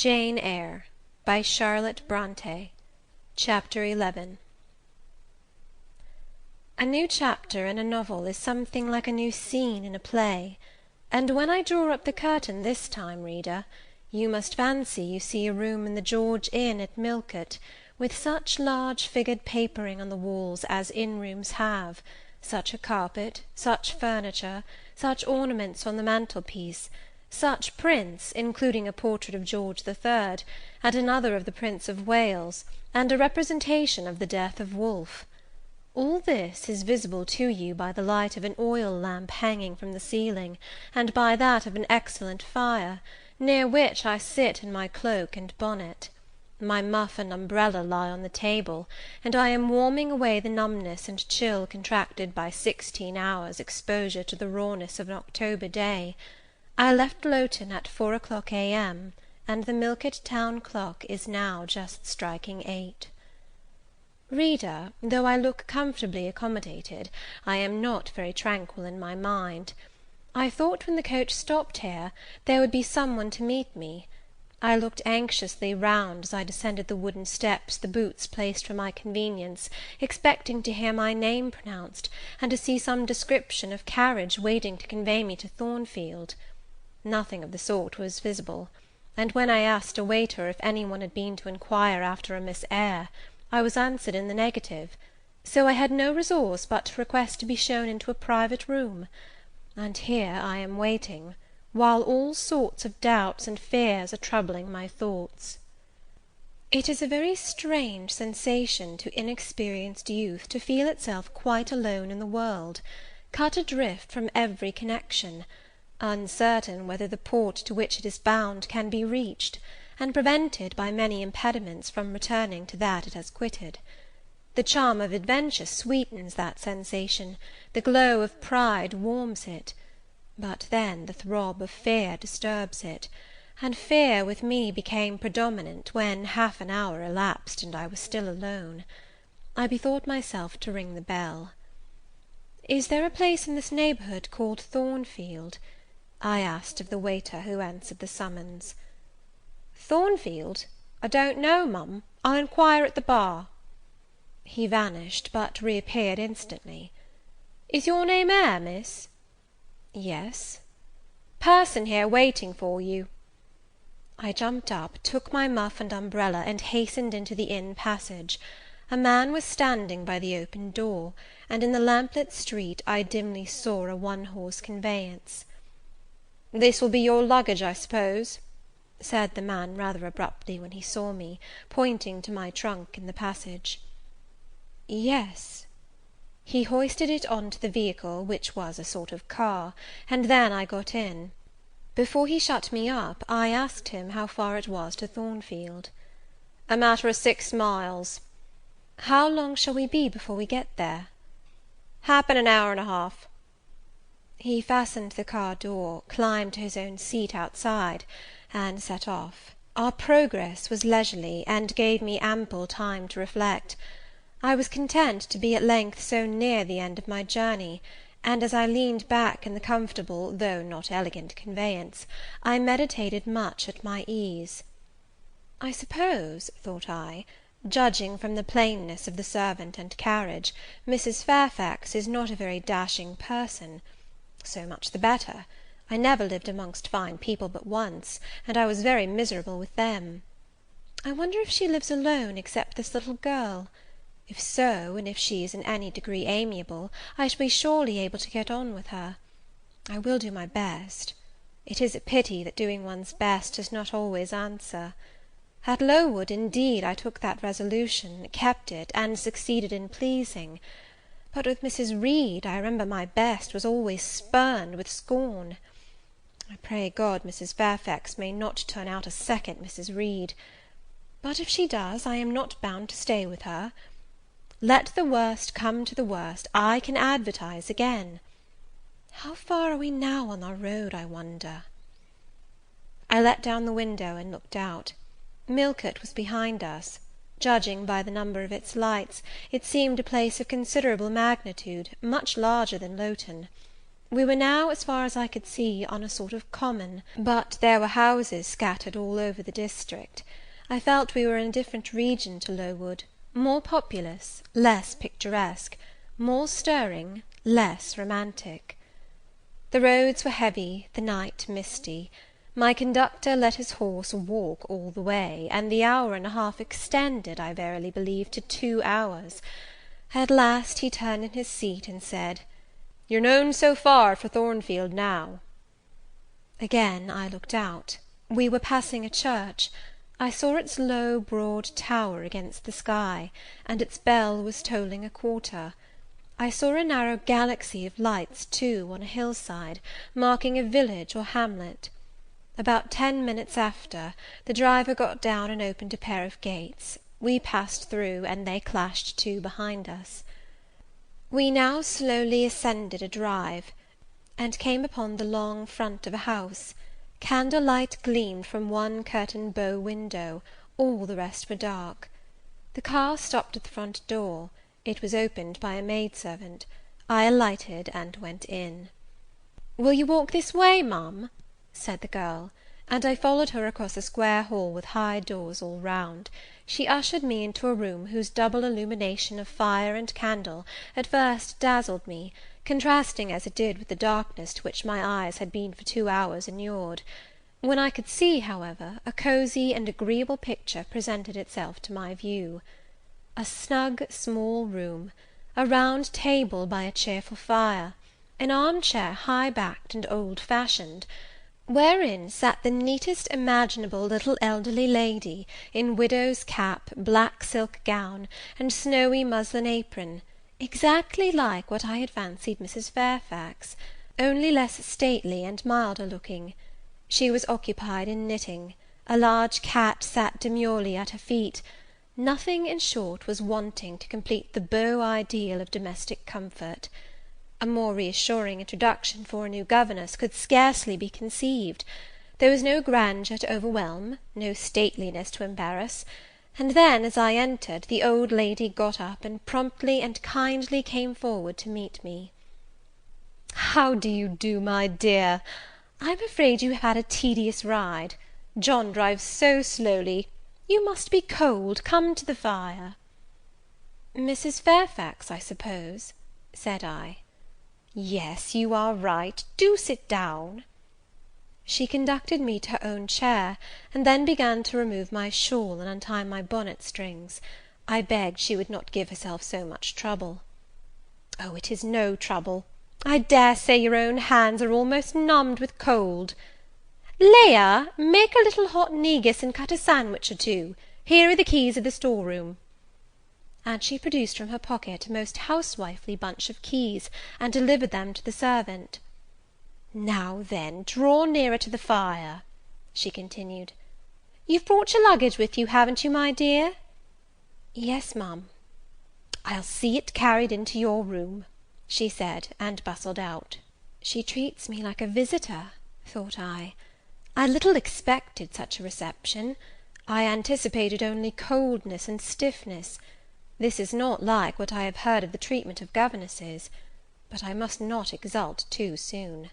Jane Eyre by Charlotte Brontë. Chapter 11. A new chapter in a novel is something like a new scene in a play, and when I draw up the curtain this time, reader, you must fancy you see a room in the George Inn at Millcote, with such large figured papering on the walls as inn-rooms have, such a carpet, such furniture, such ornaments on the mantelpiece, such prints, including a portrait of George III, and another of the Prince of Wales, and a representation of the death of Wolfe. All this is visible to you by the light of an oil lamp hanging from the ceiling, and by that of an excellent fire, near which I sit in my cloak and bonnet. My muff and umbrella lie on the table, and I am warming away the numbness and chill contracted by 16 hours' exposure to the rawness of an October day. I left Lowton at 4 o'clock a.m., and the Millcote town clock is now just striking 8. Reader, though I look comfortably accommodated, I am not very tranquil in my mind. I thought when the coach stopped here, there would be some one to meet me. I looked anxiously round as I descended the wooden steps the boots placed for my convenience, expecting to hear my name pronounced, and to see some description of carriage waiting to convey me to Thornfield. Nothing of the sort was visible, and when I asked a waiter if any one had been to inquire after a Miss Eyre, I was answered in the negative, so I had no resource but to request to be shown into a private room, and here I am waiting, while all sorts of doubts and fears are troubling my thoughts. It is a very strange sensation to inexperienced youth to feel itself quite alone in the world, cut adrift from every connection, uncertain whether the port to which it is bound can be reached, and prevented by many impediments from returning to that it has quitted. The charm of adventure sweetens that sensation, the glow of pride warms it, but then the throb of fear disturbs it, and fear with me became predominant when half an hour elapsed and I was still alone. I bethought myself to ring the bell. "Is there a place in this neighbourhood called Thornfield?" I asked of the waiter who answered the summons. "Thornfield? I don't know, mum. I'll inquire at the bar." He vanished, but reappeared instantly. "Is your name Eyre, miss?" "Yes." "Person here waiting for you." I jumped up, took my muff and umbrella, and hastened into the inn passage. A man was standing by the open door, and in the lamplit street I dimly saw a one-horse conveyance. "This will be your luggage, I suppose?" said the man rather abruptly when he saw me, pointing to my trunk in the passage. "Yes." He hoisted it on to the vehicle, which was a sort of car, and then I got in. Before he shut me up, I asked him how far it was to Thornfield. "A matter of 6 miles." "How long shall we be before we get there?" "Happen an hour and a half." He fastened the car door, climbed to his own seat outside, and set off. Our progress was leisurely, and gave me ample time to reflect. I was content to be at length so near the end of my journey, and as I leaned back in the comfortable, though not elegant conveyance, I meditated much at my ease. I suppose, thought I, judging from the plainness of the servant and carriage, Mrs. Fairfax is not a very dashing person. So much the better. I never lived amongst fine people but once, and I was very miserable with them. I wonder if she lives alone except this little girl? If so, and if she is in any degree amiable, I shall be surely able to get on with her. I will do my best. It is a pity that doing one's best does not always answer. At Lowood, indeed, I took that resolution, kept it, and succeeded in pleasing. But with Mrs. Reed, I remember my best was always spurned with scorn. I pray God Mrs. Fairfax may not turn out a second Mrs. Reed. But if she does, I am not bound to stay with her. Let the worst come to the worst, I can advertise again. How far are we now on our road, I wonder? I let down the window and looked out. Millcote was behind us. Judging by the number of its lights, it seemed a place of considerable magnitude, much larger than Lowton. We were now, as far as I could see, on a sort of common, but there were houses scattered all over the district. I felt we were in a different region to Lowood, more populous, less picturesque, more stirring, less romantic. The roads were heavy, the night misty. My conductor let his horse walk all the way, and the hour and a half extended, I verily believe, to 2 hours. At last he turned in his seat and said, "You're known so far for Thornfield now." Again I looked out. We were passing a church. I saw its low, broad tower against the sky, and its bell was tolling a quarter. I saw a narrow galaxy of lights, too, on a hillside, marking a village or hamlet. About 10 minutes after, the driver got down and opened a pair of gates. We passed through, and they clashed to behind us. We now slowly ascended a drive, and came upon the long front of a house. Candlelight gleamed from one curtained bow window, all the rest were dark. The car stopped at the front door. It was opened by a maidservant. I alighted and went in. "Will you walk this way, ma'am?" said the girl, and I followed her across a square hall with high doors all round. She ushered me into a room whose double illumination of fire and candle at first dazzled me, contrasting as it did with the darkness to which my eyes had been for 2 hours inured. When I could see, however, a cosy and agreeable picture presented itself to my view. A snug, small room, a round table by a cheerful fire, an arm-chair high-backed and old-fashioned, wherein sat the neatest imaginable little elderly lady, in widow's cap, black silk gown, and snowy muslin apron, exactly like what I had fancied Mrs. Fairfax, only less stately and milder looking. She was occupied in knitting. A large cat sat demurely at her feet. Nothing, in short, was wanting to complete the beau ideal of domestic comfort. A more reassuring introduction for a new governess could scarcely be conceived. There was no grandeur to overwhelm, no stateliness to embarrass; and then, as I entered, the old lady got up, and promptly and kindly came forward to meet me. "How do you do, my dear? I'm afraid you have had a tedious ride. John drives so slowly. You must be cold. Come to the fire." "Mrs. Fairfax, I suppose?" said I. "Yes, you are right. Do sit down." She conducted me to her own chair, and then began to remove my shawl and untie my bonnet strings. I begged she would not give herself so much trouble. "Oh, it is no trouble. I dare say your own hands are almost numbed with cold. Leah, make a little hot negus and cut a sandwich or two. Here are the keys of the store-room." And she produced from her pocket a most housewifely bunch of keys, and delivered them to the servant. "Now then, draw nearer to the fire," she continued. "You've brought your luggage with you, haven't you, my dear?" "Yes, ma'am." "I'll see it carried into your room," she said, and bustled out. She treats me like a visitor, thought I. I little expected such a reception. I anticipated only coldness and stiffness. This is not like what I have heard of the treatment of governesses, but I must not exult too soon.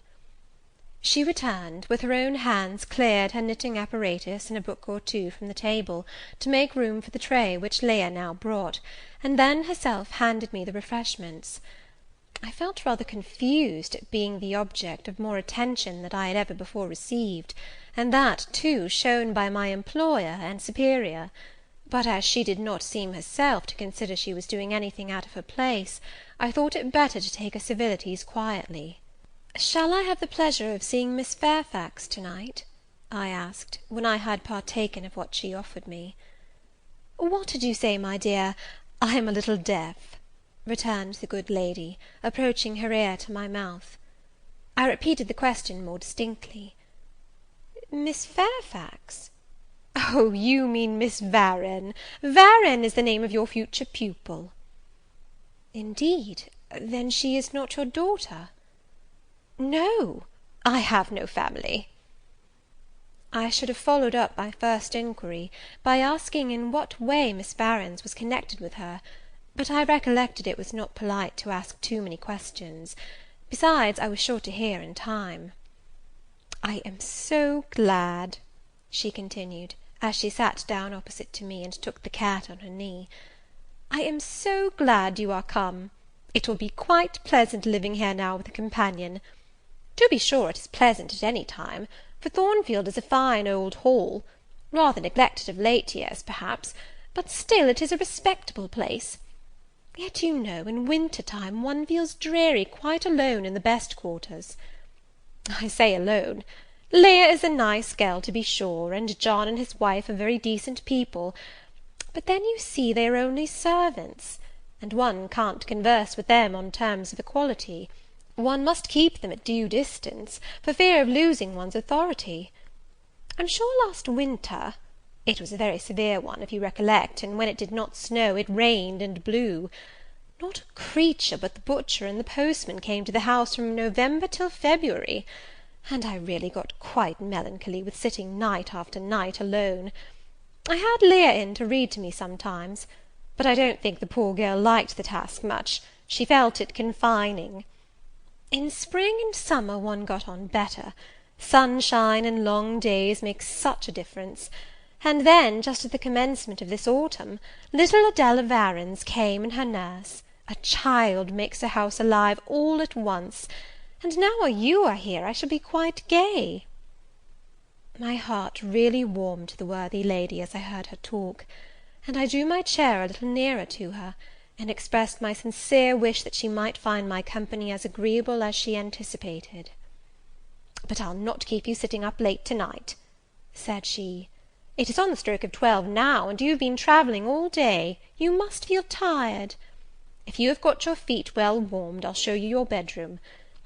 She returned, with her own hands cleared her knitting apparatus and a book or two from the table, to make room for the tray which Leah now brought, and then herself handed me the refreshments. I felt rather confused at being the object of more attention than I had ever before received, and that, too, shown by my employer and superior; but as she did not seem herself to consider she was doing anything out of her place, I thought it better to take her civilities quietly. "Shall I have the pleasure of seeing Miss Fairfax to-night?" I asked, when I had partaken of what she offered me. "What did you say, my dear? I am a little deaf," returned the good lady, approaching her ear to my mouth. I repeated the question more distinctly. "Miss Fairfax? Oh, you mean Miss Varenne. Varenne is the name of your future pupil." "Indeed? Then she is not your daughter?" "No, I have no family." I should have followed up my first inquiry by asking in what way Miss Varens was connected with her, but I recollected it was not polite to ask too many questions. Besides, I was sure to hear in time. I am so glad," she continued, as she sat down opposite to me, and took the cat on her knee, "I am so glad you are come. It will be quite pleasant living here now with a companion. To be sure, it is pleasant at any time, for Thornfield is a fine old hall, rather neglected of late years, perhaps, but still it is a respectable place. Yet, you know, in winter time one feels dreary quite alone in the best quarters. I say alone. Leah is a nice girl, to be sure, and John and his wife are very decent people, but then, you see, they are only servants, and one can't converse with them on terms of equality. One must keep them at due distance, for fear of losing one's authority. I'm sure last winter, it was a very severe one, if you recollect, and when it did not snow, it rained and blew, not a creature but the butcher and the postman came to the house from November till February, and I really got quite melancholy with sitting night after night alone. I had Leah in to read to me sometimes, but I don't think the poor girl liked the task much. She felt it confining. In spring and summer one got on better. Sunshine and long days make such a difference. And then, just at the commencement of this autumn, little Adela Varens came and her nurse. A child makes a house alive all at once, and now you are here, I shall be quite gay." My heart really warmed to the worthy lady as I heard her talk, and I drew my chair a little nearer to her, and expressed my sincere wish that she might find my company as agreeable as she anticipated. "But I'll not keep you sitting up late to-night," said she. "It is on the stroke of 12 now, and you have been travelling all day. You must feel tired. If you have got your feet well warmed, I'll show you your bedroom.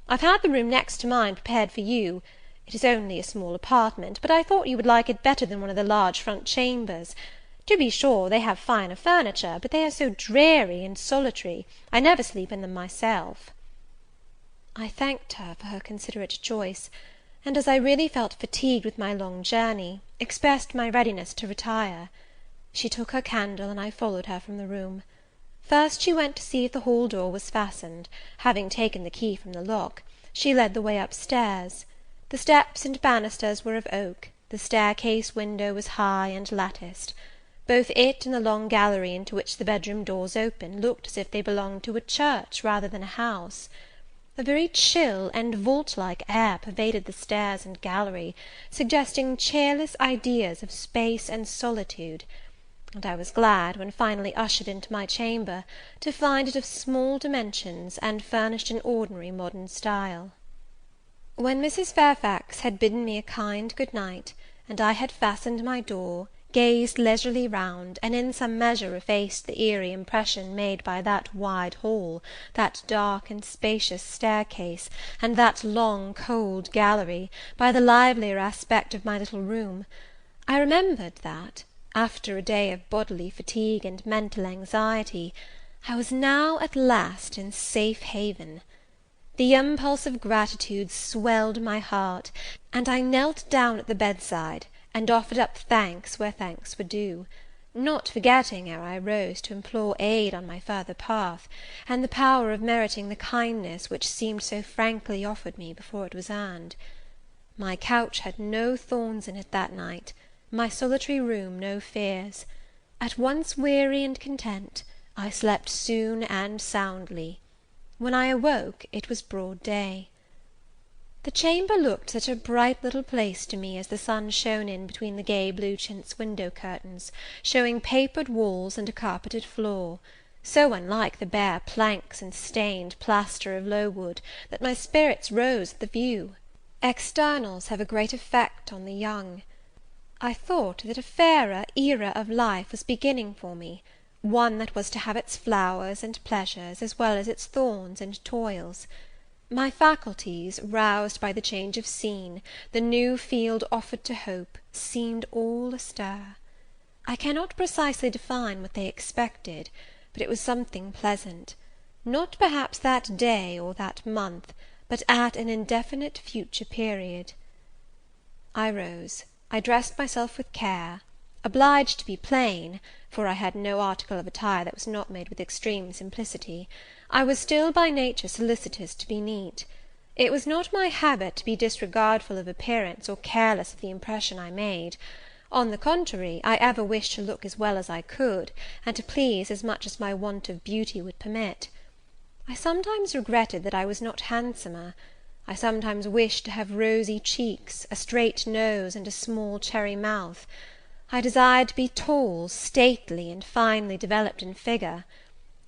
I've had the room next to mine prepared for you. It is only a small apartment, but I thought you would like it better than one of the large front chambers. To be sure, they have finer furniture, but they are so dreary and solitary, I never sleep in them myself." I thanked her for her considerate choice, and, as I really felt fatigued with my long journey, expressed my readiness to retire. She took her candle, and I followed her from the room. First she went to see if the hall door was fastened. Having taken the key from the lock, she led the way upstairs. The steps and banisters were of oak, the staircase window was high and latticed. Both it and the long gallery into which the bedroom doors opened looked as if they belonged to a church rather than a house. A very chill and vault-like air pervaded the stairs and gallery, suggesting cheerless ideas of space and solitude, and I was glad, when finally ushered into my chamber, to find it of small dimensions, and furnished in ordinary modern style. When Mrs. Fairfax had bidden me a kind good night, and I had fastened my door, gazed leisurely round, and in some measure effaced the eerie impression made by that wide hall, that dark and spacious staircase, and that long cold gallery, by the livelier aspect of my little room, I remembered that, after a day of bodily fatigue and mental anxiety, I was now at last in safe haven. The impulse of gratitude swelled my heart, and I knelt down at the bedside, and offered up thanks where thanks were due, not forgetting, ere I rose, to implore aid on my further path, and the power of meriting the kindness which seemed so frankly offered me before it was earned. My couch had no thorns in it that night, my solitary room no fears. At once weary and content, I slept soon and soundly. When I awoke, it was broad day. The chamber looked such a bright little place to me as the sun shone in between the gay blue chintz window curtains, showing papered walls and a carpeted floor, so unlike the bare planks and stained plaster of Lowood, that my spirits rose at the view. Externals have a great effect on the young. I thought that a fairer era of life was beginning for me, one that was to have its flowers and pleasures, as well as its thorns and toils. My faculties, roused by the change of scene, the new field offered to hope, seemed all astir. I cannot precisely define what they expected, but it was something pleasant, not perhaps that day or that month, but at an indefinite future period. I rose. I dressed myself with care, obliged to be plain, for I had no article of attire that was not made with extreme simplicity, I was still by nature solicitous to be neat. It was not my habit to be disregardful of appearance, or careless of the impression I made. On the contrary, I ever wished to look as well as I could, and to please as much as my want of beauty would permit. I sometimes regretted that I was not handsomer. I sometimes wished to have rosy cheeks, a straight nose, and a small cherry mouth. I desired to be tall, stately, and finely developed in figure.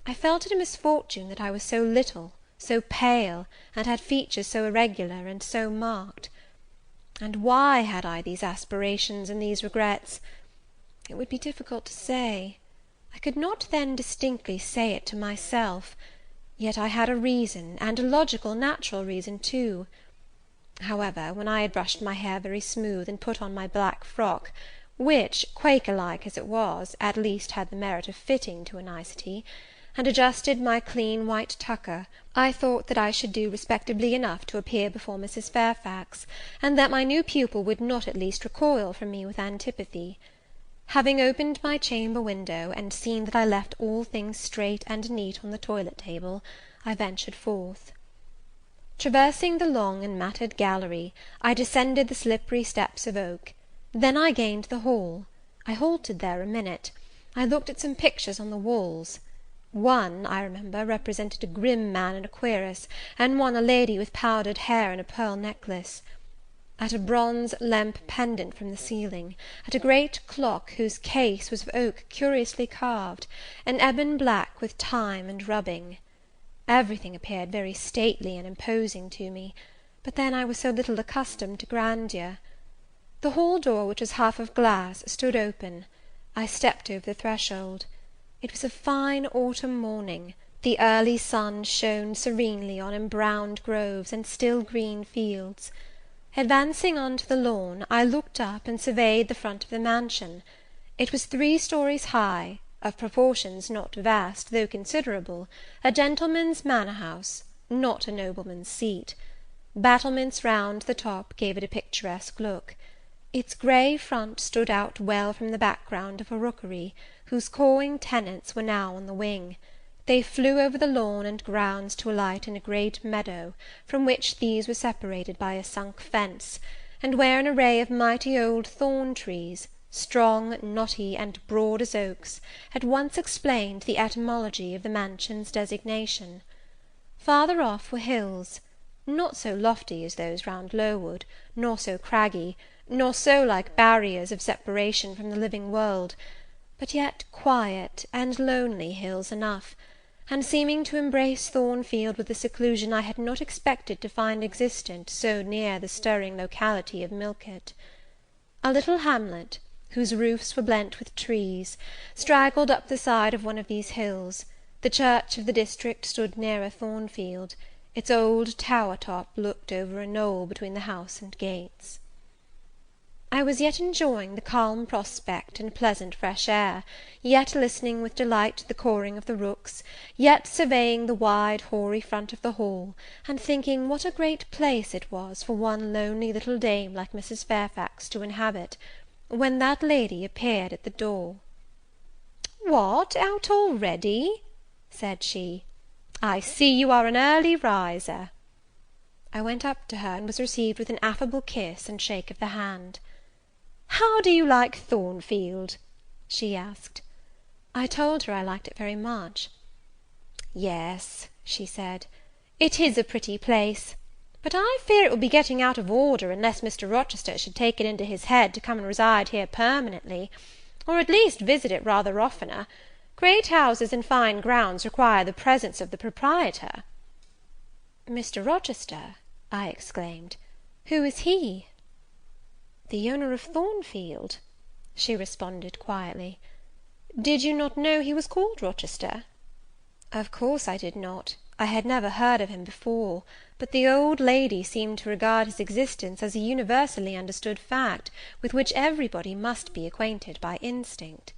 I felt it a misfortune that I was so little, so pale, and had features so irregular and so marked. And why had I these aspirations and these regrets? It would be difficult to say. I could not then distinctly say it to myself, yet I had a reason, and a logical, natural reason too. However, when I had brushed my hair very smooth, and put on my black frock, which, Quaker-like as it was, at least had the merit of fitting to a nicety, and adjusted my clean white tucker, I thought that I should do respectably enough to appear before Mrs. Fairfax, and that my new pupil would not at least recoil from me with antipathy. Having opened my chamber window, and seen that I left all things straight and neat on the toilet table, I ventured forth. Traversing the long and matted gallery, I descended the slippery steps of oak. Then I gained the hall. I halted there a minute. I looked at some pictures on the walls. One, I remember, represented a grim man and a querist, and one a lady with powdered hair and a pearl necklace. At a bronze lamp pendant from the ceiling, at a great clock whose case was of oak curiously carved, and ebon black with time and rubbing. Everything appeared very stately and imposing to me, but then I was so little accustomed to grandeur. The hall door, which was half of glass, stood open. I stepped over the threshold. It was a fine autumn morning. The early sun shone serenely on embrowned groves and still green fields. Advancing on to the lawn, I looked up and surveyed the front of the mansion. It was 3 stories high, of proportions not vast, though considerable, a gentleman's manor-house, not a nobleman's seat. Battlements round the top gave it a picturesque look. Its grey front stood out well from the background of a rookery, whose cawing tenants were now on the wing. They flew over the lawn and grounds to alight in a great meadow, from which these were separated by a sunk fence, and where an array of mighty old thorn trees, strong, knotty, and broad as oaks, at once explained the etymology of the mansion's designation. Farther off were hills, not so lofty as those round Lowood, nor so craggy, nor so like barriers of separation from the living world, but yet quiet and lonely hills enough, and seeming to embrace Thornfield with a seclusion I had not expected to find existent so near the stirring locality of Millcote. A little hamlet, whose roofs were blent with trees, straggled up the side of one of these hills. The church of the district stood nearer Thornfield. Its old tower-top looked over a knoll between the house and gates. I was yet enjoying the calm prospect and pleasant fresh air, yet listening with delight to the cawing of the rooks, yet surveying the wide hoary front of the hall, and thinking what a great place it was for one lonely little dame like Mrs. Fairfax to inhabit, when that lady appeared at the door. "What, out already?" said she. "I see you are an early riser." I went up to her, and was received with an affable kiss and shake of the hand. "How do you like Thornfield?" she asked. I told her I liked it very much. "Yes," she said, "it is a pretty place, but I fear it will be getting out of order, unless Mr. Rochester should take it into his head to come and reside here permanently, or at least visit it rather oftener. Great houses and fine grounds require the presence of the proprietor." "Mr. Rochester?" I exclaimed. "Who is he?" "The owner of Thornfield," she responded quietly. "Did you not know he was called Rochester?" Of course I did not. I had never heard of him before, but the old lady seemed to regard his existence as a universally understood fact, with which everybody must be acquainted by instinct.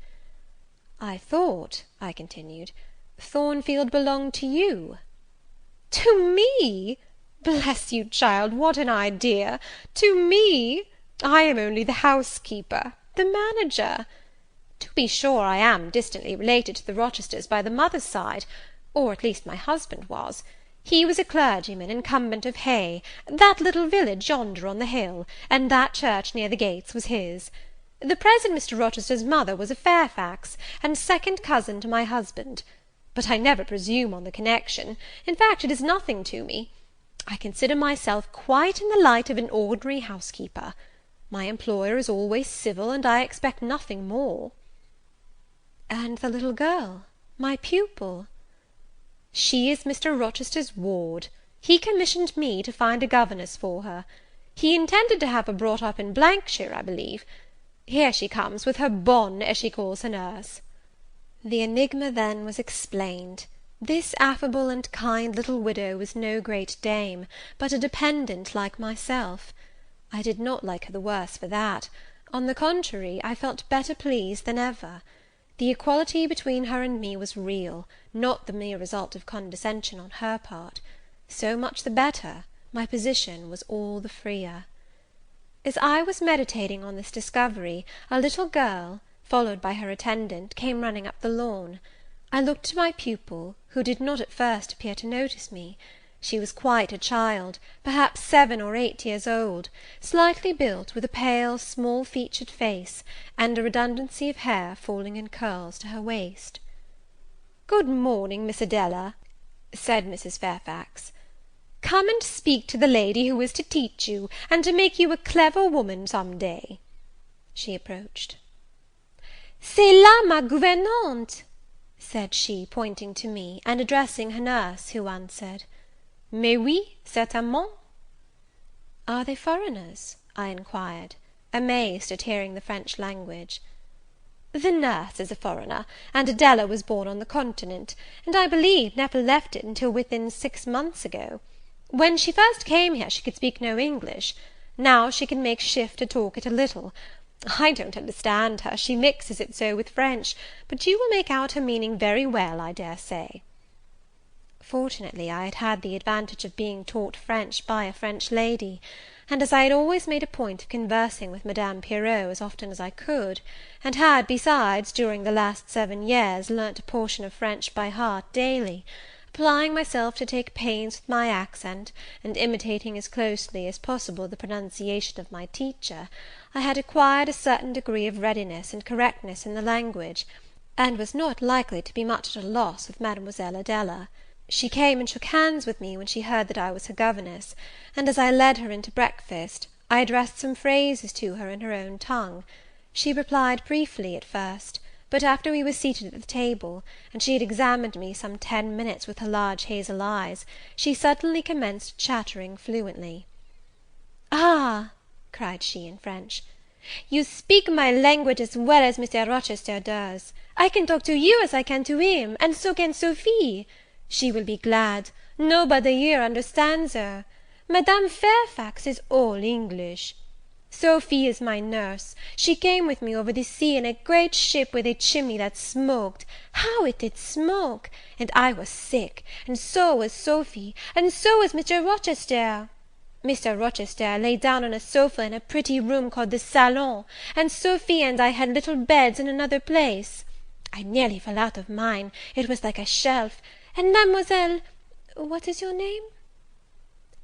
"I thought," I continued, "Thornfield belonged to you." "To me! Bless you, child, what an idea! To me! I am only the housekeeper, the manager. To be sure, I am distantly related to the Rochesters by the mother's side, or at least my husband was. He was a clergyman, incumbent of Hay, that little village yonder on the hill, and that church near the gates was his. The present Mr. Rochester's mother was a Fairfax, and second cousin to my husband. But I never presume on the connection. In fact, it is nothing to me. I consider myself quite in the light of an ordinary housekeeper. My employer is always civil, and I expect nothing more." "And the little girl, my pupil?" "She is Mr. Rochester's ward. He commissioned me to find a governess for her. He intended to have her brought up in Blankshire, I believe. Here she comes, with her bonne, as she calls her nurse." The enigma then was explained. This affable and kind little widow was no great dame, but a dependent like myself. I did not like her the worse for that. On the contrary, I felt better pleased than ever. The equality between her and me was real, not the mere result of condescension on her part. So much the better, my position was all the freer. As I was meditating on this discovery, a little girl, followed by her attendant, came running up the lawn. I looked at my pupil, who did not at first appear to notice me. She was quite a child, perhaps 7 or 8 years old, slightly built, with a pale, small-featured face, and a redundancy of hair falling in curls to her waist. "Good morning, Miss Adela," said Mrs. Fairfax. "Come and speak to the lady who is to teach you, and to make you a clever woman some day." She approached. "C'est là ma gouvernante," said she, pointing to me, and addressing her nurse, who answered, "Mais oui, certainement." "Are they foreigners?" I inquired, amazed at hearing the French language. "The nurse is a foreigner, and Adela was born on the continent, and I believe never left it until within 6 months ago. When she first came here she could speak no English. Now she can make shift to talk it a little. I don't understand her, she mixes it so with French, but you will make out her meaning very well, I dare say." Fortunately, I had had the advantage of being taught French by a French lady; and as I had always made a point of conversing with Madame Pirot as often as I could, and had, besides, during the last 7 years, learnt a portion of French by heart daily, applying myself to take pains with my accent, and imitating as closely as possible the pronunciation of my teacher, I had acquired a certain degree of readiness and correctness in the language, and was not likely to be much at a loss with Mademoiselle Adela. She came and shook hands with me when she heard that I was her governess, and as I led her into breakfast, I addressed some phrases to her in her own tongue. She replied briefly at first, but after we were seated at the table, and she had examined me some 10 minutes with her large hazel eyes, she suddenly commenced chattering fluently. "Ah," cried she in French, "you speak my language as well as Mr. Rochester does. I can talk to you as I can to him, and so can Sophie. She will be glad. Nobody here understands her. Madame Fairfax is all English. Sophie is my nurse. She came with me over the sea in a great ship with a chimney that smoked. How it did smoke! And I was sick, and so was Sophie, and so was Mr. Rochester. Mr. Rochester lay down on a sofa in a pretty room called the salon, and Sophie and I had little beds in another place. I nearly fell out of mine, it was like a shelf, and Mademoiselle, what is your name?"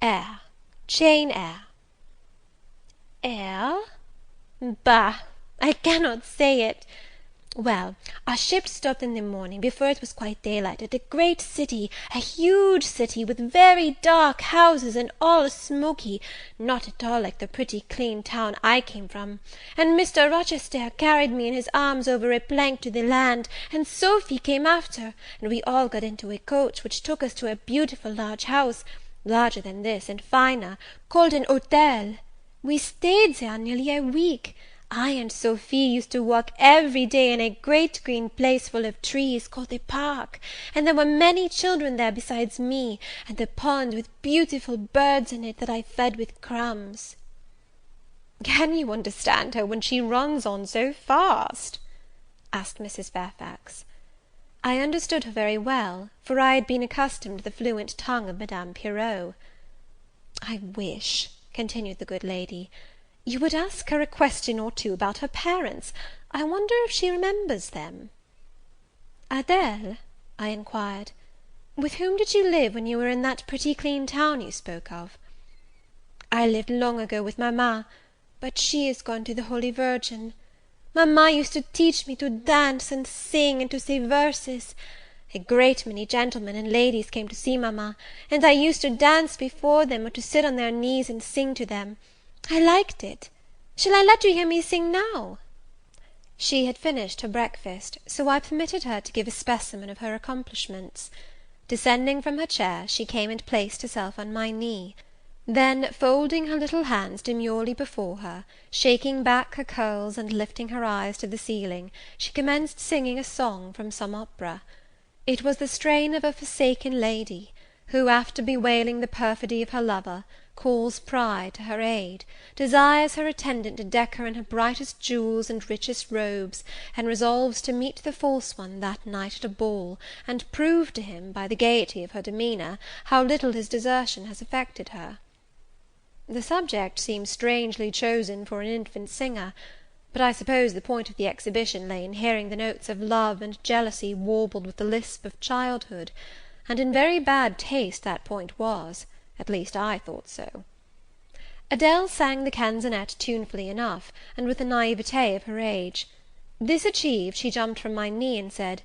"Eyre, Jane Eyre." "Eyre? Bah, I cannot say it. Well, our ship stopped in the morning, before it was quite daylight, at a great city, a huge city, with very dark houses, and all smoky, not at all like the pretty clean town I came from, and Mr. Rochester carried me in his arms over a plank to the land, and Sophie came after, and we all got into a coach, which took us to a beautiful large house, larger than this, and finer, called an hotel. We stayed there nearly a week. I and Sophie used to walk every day in a great green place full of trees, called the park, and there were many children there besides me, and a pond with beautiful birds in it that I fed with crumbs." "Can you understand her when she runs on so fast?" asked Mrs. Fairfax. I understood her very well, for I had been accustomed to the fluent tongue of Madame Pirot. "I wish," continued the good lady, You would ask her a question or two about her parents. I wonder if she remembers them." "Adèle," I inquired, "with whom did you live when you were in that pretty clean town you spoke of?" "I lived long ago with mamma, but she is gone to the Holy Virgin. Mamma used to teach me to dance and sing and to say verses. A great many gentlemen and ladies came to see mamma, and I used to dance before them, or to sit on their knees and sing to them. I liked it. Shall I let you hear me sing now?" She had finished her breakfast, so I permitted her to give a specimen of her accomplishments. Descending from her chair, she came and placed herself on my knee. Then, folding her little hands demurely before her, shaking back her curls, and lifting her eyes to the ceiling, she commenced singing a song from some opera. It was the strain of a forsaken lady, who, after bewailing the perfidy of her lover, calls pride to her aid, desires her attendant to deck her in her brightest jewels and richest robes, and resolves to meet the false one that night at a ball, and prove to him, by the gaiety of her demeanour, how little his desertion has affected her. The subject seems strangely chosen for an infant singer, but I suppose the point of the exhibition lay in hearing the notes of love and jealousy warbled with the lisp of childhood, and in very bad taste that point was, at least I thought so. Adèle sang the canzonette tunefully enough, and with the naïveté of her age. This achieved, she jumped from my knee, and said,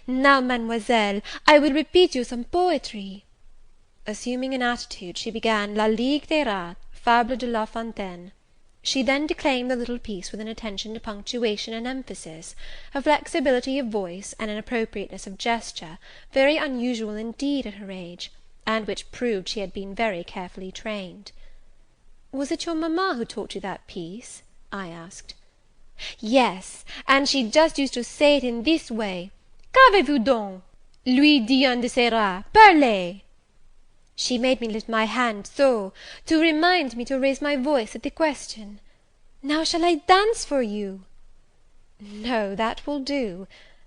"Now, mademoiselle, I will repeat you some poetry." Assuming an attitude, she began La Ligue des Rats, Fable de La Fontaine. She then declaimed the little piece with an attention to punctuation and emphasis, a flexibility of voice, and an appropriateness of gesture, very unusual indeed at her age, and which proved she had been very carefully trained. "Was it your mamma who taught you that piece?" I asked. "Yes, and she just used to say it in this way: Qu'avez-vous donc? Lui dit un de ses rats, parlez! She made me lift my hand so, to remind me to raise my voice at the question. Now shall I dance for you?" "No, that will do.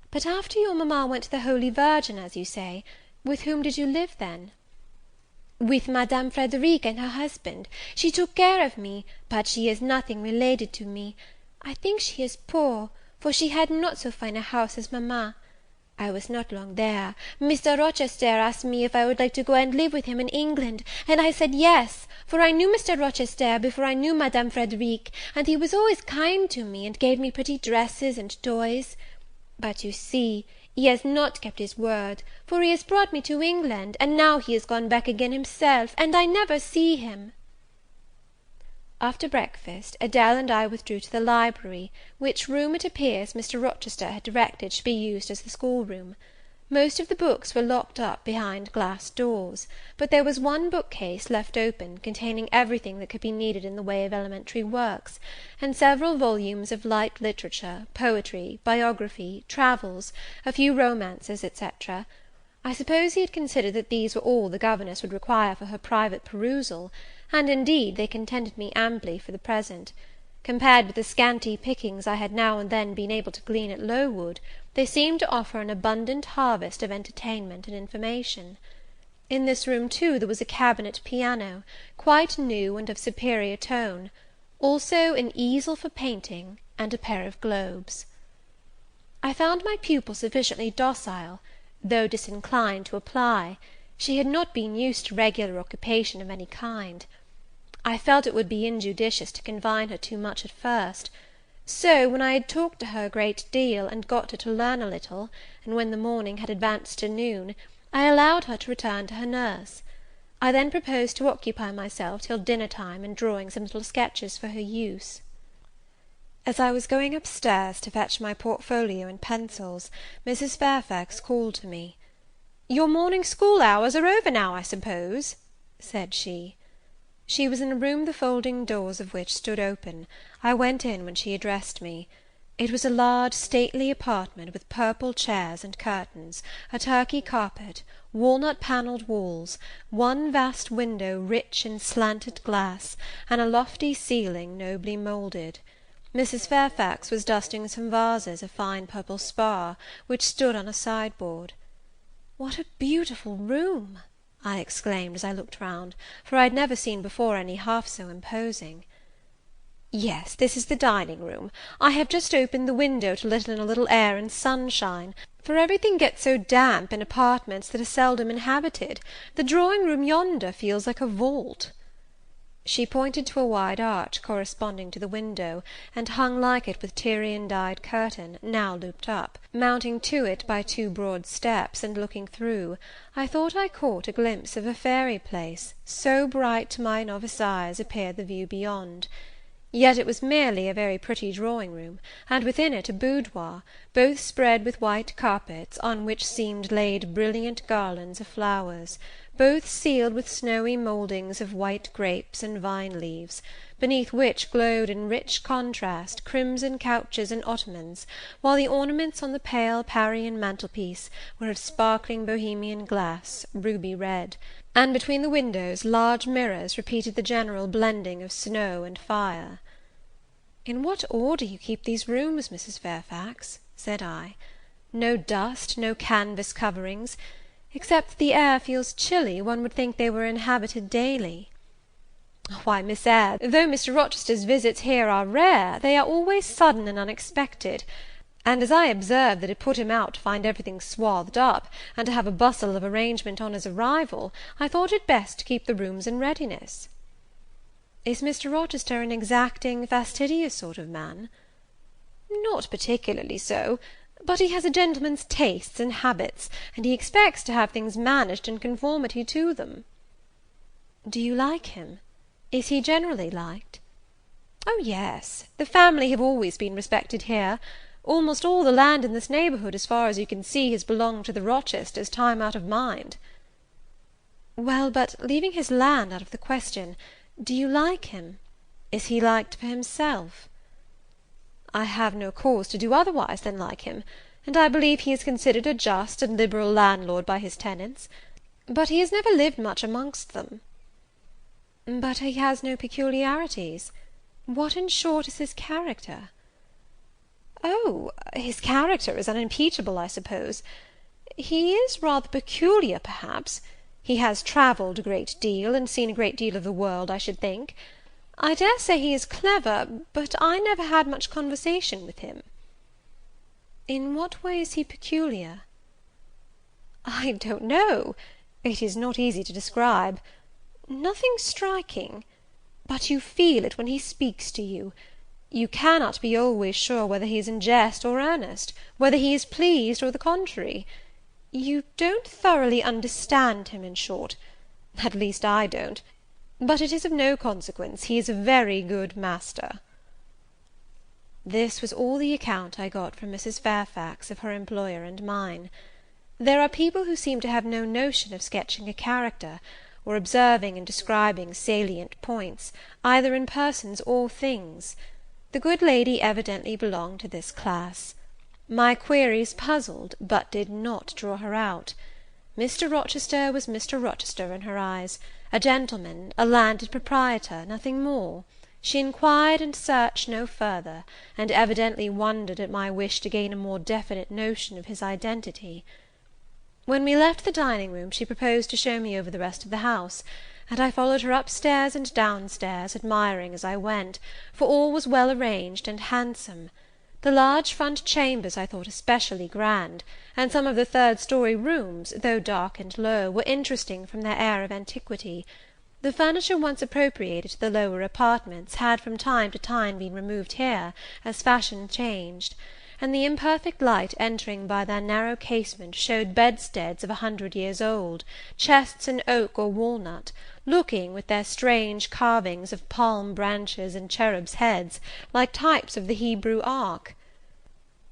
But after your mamma went to the Holy Virgin, as you say, with whom did you live then?" "With Madame Frederic and her husband. She took care of me, but she is nothing related to me. I think she is poor, for she had not so fine a house as mamma. I was not long there. Mr. Rochester asked me if I would like to go and live with him in England, and I said yes, for I knew Mr. Rochester before I knew Madame Frederic, and he was always kind to me, and gave me pretty dresses and toys. But you see, he has not kept his word, for he has brought me to England, and now he is gone back again himself, and I never see him." After breakfast, Adèle and I withdrew to the library, which room, it appears, Mr. Rochester had directed should be used as the schoolroom. Most of the books were locked up behind glass doors, but there was one bookcase left open, containing everything that could be needed in the way of elementary works, and several volumes of light literature, poetry, biography, travels, a few romances, etc. I suppose he had considered that these were all the governess would require for her private perusal, and indeed they contented me amply for the present. Compared with the scanty pickings I had now and then been able to glean at Lowood, they seemed to offer an abundant harvest of entertainment and information. In this room, too, there was a cabinet piano, quite new and of superior tone, also an easel for painting, and a pair of globes. I found my pupil sufficiently docile, though disinclined to apply. She had not been used to regular occupation of any kind. I felt it would be injudicious to confine her too much at first; so, when I had talked to her a great deal, and got her to learn a little, and when the morning had advanced to noon, I allowed her to return to her nurse. I then proposed to occupy myself till dinner time in drawing some little sketches for her use. As I was going up stairs to fetch my portfolio and pencils, Mrs. Fairfax called to me. "Your morning school hours are over now, I suppose?" said she. She was in a room the folding doors of which stood open. I went in when she addressed me. It was a large stately apartment, with purple chairs and curtains, a Turkey carpet, walnut-panelled walls, one vast window rich in slanted glass, and a lofty ceiling nobly moulded. Mrs. Fairfax was dusting some vases of fine purple spar, which stood on a sideboard. "What a beautiful room!" I exclaimed as I looked round, for I had never seen before any half so imposing. Yes, this is the dining-room. I have just opened the window to let in a little air and sunshine, for everything gets so damp in apartments that are seldom inhabited. The drawing-room yonder feels like a vault." She pointed to a wide arch corresponding to the window, and hung like it with Tyrian-dyed curtain, now looped up. Mounting to it by two broad steps, and looking through, I thought I caught a glimpse of a fairy place, so bright to my novice eyes appeared the view beyond. Yet it was merely a very pretty drawing-room, and within it a boudoir, both spread with white carpets, on which seemed laid brilliant garlands of flowers, both sealed with snowy mouldings of white grapes and vine-leaves, beneath which glowed in rich contrast crimson couches and ottomans, while the ornaments on the pale Parian mantelpiece were of sparkling Bohemian glass, ruby red, and between the windows large mirrors repeated the general blending of snow and fire. "In what order you keep these rooms, Mrs. Fairfax," said I. "No dust, no canvas coverings. Except that the air feels chilly, one would think they were inhabited daily." "Why, Miss Eyre, though Mr. Rochester's visits here are rare, they are always sudden and unexpected; and as I observed that it put him out to find everything swathed up, and to have a bustle of arrangement on his arrival, I thought it best to keep the rooms in readiness." "Is Mr. Rochester an exacting, fastidious sort of man?" "Not particularly so. But he has a gentleman's tastes and habits, and he expects to have things managed in conformity to them." "Do you like him? Is he generally liked?" "Oh, yes. The family have always been respected here. Almost all the land in this neighbourhood, as far as you can see, has belonged to the Rochesters time out of mind." "Well, but leaving his land out of the question, do you like him? Is he liked for himself?" "I have no cause to do otherwise than like him, and I believe he is considered a just and liberal landlord by his tenants; but he has never lived much amongst them." "But he has no peculiarities? What, in short, is his character?" "Oh, his character is unimpeachable, I suppose. He is rather peculiar, perhaps. He has travelled a great deal, and seen a great deal of the world, I should think. I dare say he is clever, but I never had much conversation with him." "In what way is he peculiar?" "I don't know. It is not easy to describe. Nothing striking. But you feel it when he speaks to you. You cannot be always sure whether he is in jest or earnest, whether he is pleased or the contrary. You don't thoroughly understand him, in short. At least I don't. But it is of no consequence. He is a very good master." This was all the account I got from Mrs. Fairfax of her employer and mine. There are people who seem to have no notion of sketching a character, or observing and describing salient points, either in persons or things. The good lady evidently belonged to this class. My queries puzzled, but did not draw her out. Mr. Rochester was Mr. Rochester in her eyes, a gentleman, a landed proprietor, nothing more. She inquired and searched no further, and evidently wondered at my wish to gain a more definite notion of his identity. When we left the dining-room, she proposed to show me over the rest of the house, and I followed her upstairs and downstairs, admiring as I went, for all was well arranged and handsome. The large front chambers I thought especially grand, and some of the third-story rooms, though dark and low, were interesting from their air of antiquity. The furniture once appropriated to the lower apartments had from time to time been removed here, as fashion changed, and the imperfect light entering by their narrow casement showed bedsteads of 100 years old, chests in oak or walnut, looking, with their strange carvings of palm branches and cherubs' heads, like types of the Hebrew ark.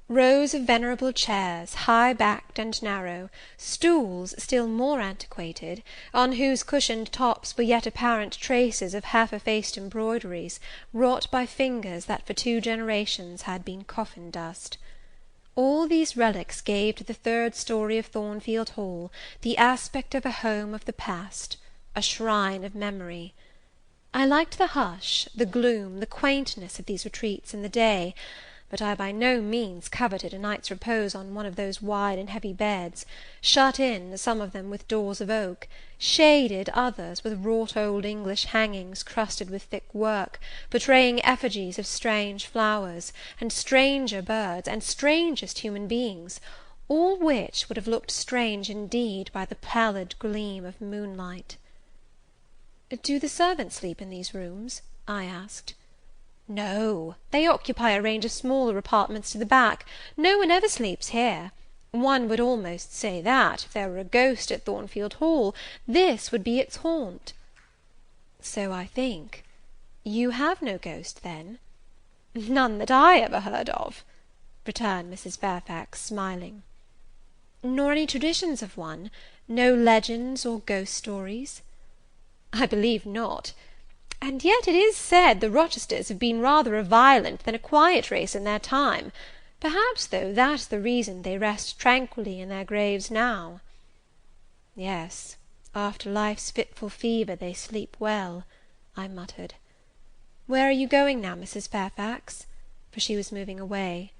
Rows of venerable chairs, high-backed and narrow, stools still more antiquated, on whose cushioned tops were yet apparent traces of half-effaced embroideries, wrought by fingers that for 2 generations had been coffin dust. All these relics gave to the third story of Thornfield Hall the aspect of a home of the past, a shrine of memory. I liked the hush, the gloom, the quaintness of these retreats in the day, but I by no means coveted a night's repose on one of those wide and heavy beds, shut in, some of them with doors of oak, shaded others with wrought old English hangings crusted with thick work, portraying effigies of strange flowers, and stranger birds, and strangest human beings, all which would have looked strange indeed by the pallid gleam of moonlight. "Do the servants sleep in these rooms?" I asked. "No, they occupy a range of smaller apartments to the back. No one ever sleeps here. One would almost say that, if there were a ghost at Thornfield Hall, this would be its haunt." "So I think. You have no ghost, then?" "None that I ever heard of," returned Mrs. Fairfax, smiling. "Nor any traditions of one? No legends or ghost stories?" "I believe not. And yet it is said the Rochesters have been rather a violent than a quiet race in their time. Perhaps, though, that's the reason they rest tranquilly in their graves now." "Yes, after life's fitful fever they sleep well," I muttered. "Where are you going now, Mrs. Fairfax?" For she was moving away.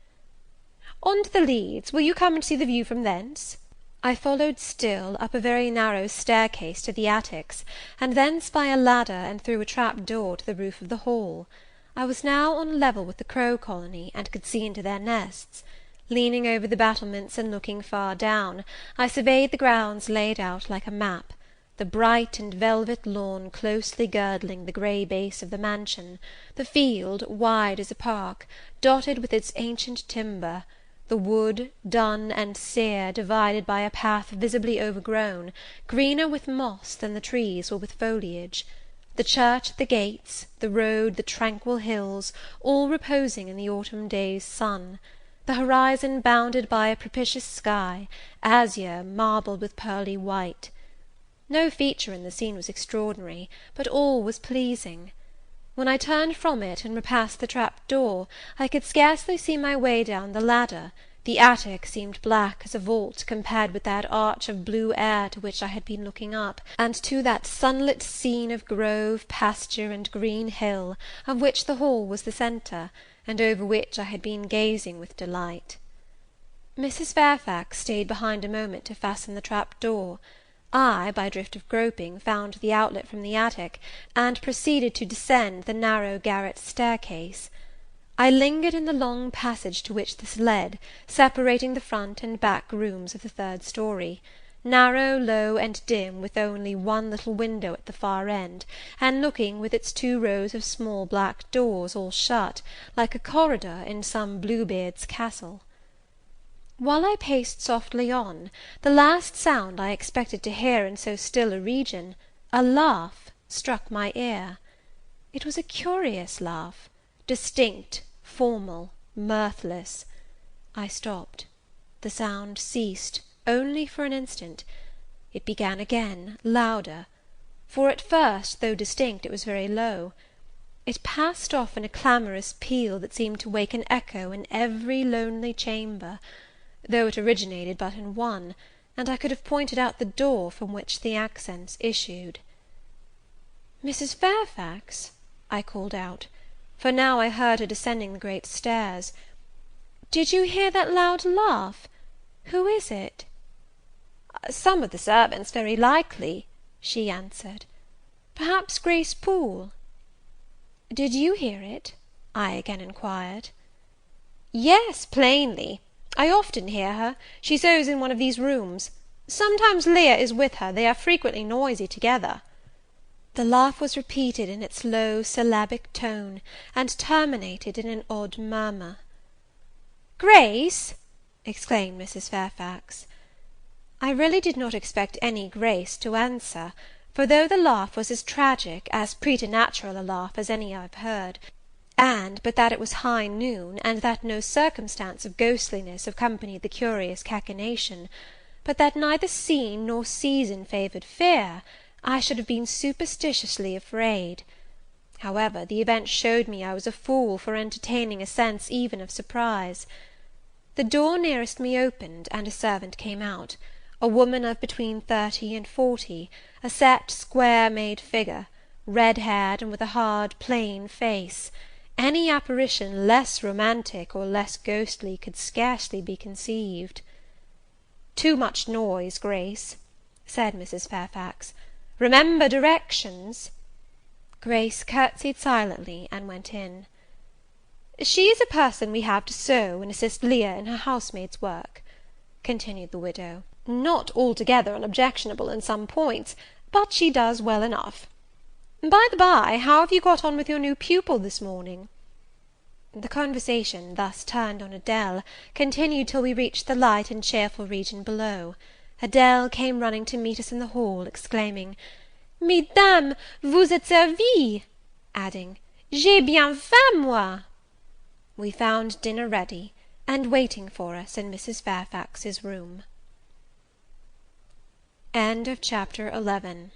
"On to the Leads. Will you come and see the view from thence?" I followed still, up a very narrow staircase to the attics, and thence by a ladder and through a trap door to the roof of the hall. I was now on a level with the crow colony, and could see into their nests. Leaning over the battlements and looking far down, I surveyed the grounds laid out like a map, the bright and velvet lawn closely girdling the grey base of the mansion, the field, wide as a park, dotted with its ancient timber, the wood, dun and sere, divided by a path visibly overgrown, greener with moss than the trees were with foliage; the church at the gates, the road, the tranquil hills, all reposing in the autumn day's sun; the horizon bounded by a propitious sky, azure marbled with pearly white. No feature in the scene was extraordinary, but all was pleasing. When I turned from it and repassed the trap door, I could scarcely see my way down the ladder. The attic seemed black as a vault compared with that arch of blue air to which I had been looking up, and to that sunlit scene of grove, pasture, and green hill, of which the hall was the centre, and over which I had been gazing with delight. Mrs. Fairfax stayed behind a moment to fasten the trap door. I, by drift of groping, found the outlet from the attic, and proceeded to descend the narrow garret staircase. I lingered in the long passage to which this led, separating the front and back rooms of the third story, narrow, low, and dim, with only one little window at the far end, and looking, with its 2 rows of small black doors, all shut, like a corridor in some Bluebeard's castle. While I paced softly on, the last sound I expected to hear in so still a region, a laugh, struck my ear. It was a curious laugh, distinct, formal, mirthless. I stopped. The sound ceased, only for an instant. It began again, louder; for at first, though distinct, it was very low. It passed off in a clamorous peal that seemed to wake an echo in every lonely chamber, though it originated but in one, and I could have pointed out the door from which the accents issued. "Mrs. Fairfax," I called out, for now I heard her descending the great stairs, "did you hear that loud laugh? Who is it?" "Some of the servants, very likely," she answered. "Perhaps Grace Poole." "Did you hear it?" I again enquired. "Yes, plainly. I often hear her. She sews in one of these rooms. Sometimes Leah is with her. They are frequently noisy together." The laugh was repeated in its low syllabic tone, and terminated in an odd murmur. "Grace!" exclaimed Mrs. Fairfax. I really did not expect any Grace to answer, for though the laugh was as tragic, as preternatural a laugh as any I have heard, and but that it was high noon, and that no circumstance of ghostliness accompanied the curious cachinnation, but that neither scene nor season favoured fear, I should have been superstitiously afraid. However, the event showed me I was a fool for entertaining a sense even of surprise. The door nearest me opened, and a servant came out, a woman of between 30 and 40, a set, square-made figure, red-haired, and with a hard, plain face, Any apparition less romantic or less ghostly could scarcely be conceived. "Too much noise, Grace," said Mrs. Fairfax. "Remember directions." Grace curtsied silently, and went in. "She is a person we have to sew and assist Leah in her housemaid's work," continued the widow; "not altogether unobjectionable in some points, but she does well enough. By the by, how have you got on with your new pupil this morning?" The conversation, thus turned on Adele, continued till we reached the light and cheerful region below. Adele came running to meet us in the hall, exclaiming, "Mesdames, vous êtes servies!" adding, "J'ai bien faim, moi!" We found dinner ready, and waiting for us in Mrs. Fairfax's room. Chapter XII.